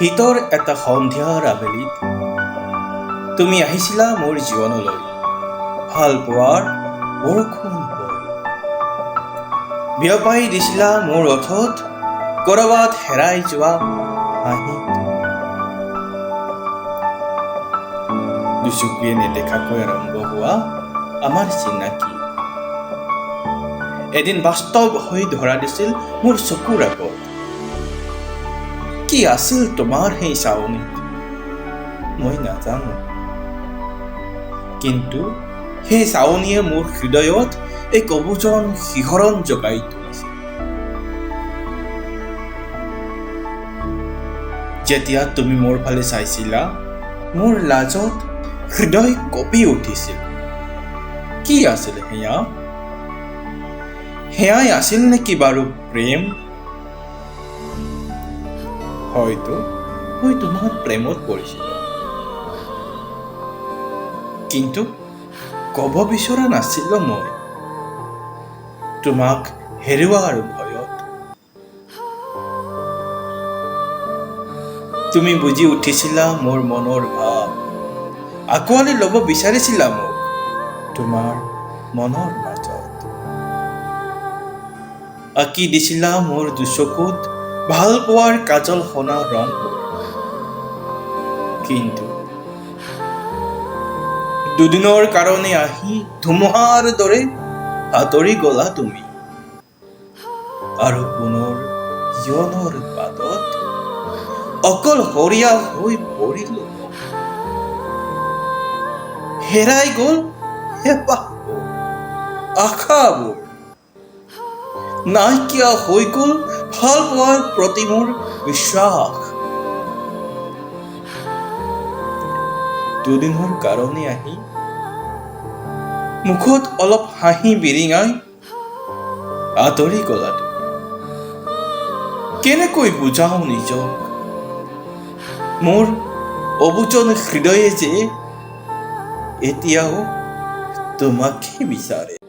শীতৰ এটা সন্ধিয়াৰ আবেলিত তুমি আহিছিলা মোৰ জীৱনলৈ ভাল পোৱাৰ বৰষুণ হৈ বিয়পাই দিছিলা মোৰ ওঠত কৰবাত হেৰাই যোৱা হাঁহিত দুচকুৱে নেদেখাকৈ আৰম্ভ হোৱা আমাৰ চিনাকি এদিন বাস্তৱ হৈ ধৰা দিছিল মোৰ চকুৰ আগত কি আছিল তোমাৰ সেই চাৱনীত মই নাজানো কিন্তু সেই চাৱনীয়ে মোৰ হৃদয়ত এক অবুজন শিহৰণ জগাই তুলিছিল যেতিয়া তুমি মোৰ ফালে চাইছিলা মোৰ লাজত হৃদয় কঁপি উঠিছিল কি আছিল সেয়াই আছিল নেকি বাৰু প্ৰেম হয়তো মই তোমাৰ প্ৰেমত পৰিছিলো কিন্তু কব বিচৰা নাছিলো মই তোমাক হেৰুৱাৰ ভয়ত তুমি বুজি উঠিছিলা মোৰ মনৰ ভাৱ আঁকোৱালি ল'ব বিচাৰিছিলা মোক তোমাৰ মনৰ মাজত আঁকি দিছিলা মোৰ দুচকুত ভাল পোৱাৰ কাজল সনা ৰংবোৰ কিন্তু দুদিনৰ কাৰণে আহি ধুমুহাৰ দৰে আঁতৰি গলা তুমি আৰু পুনৰ জীৱনৰ বাটত অকলশৰীয়া হৈ পৰিলো হেৰাই গল হেঁপাহবোৰ আশাবোৰ নাইকিয়া হৈ গল ভাল পোৱাৰ প্ৰতি মোৰ বিশ্বাস দুদিনৰ কাৰণে আহি মুখত অলপ হাঁহি বিৰিঙাই আঁতৰি গলা কেনেকৈ বুজাও নিজক মোৰ অবুজন হৃদয়ে যে এতিয়াও তোমাকে বিচাৰে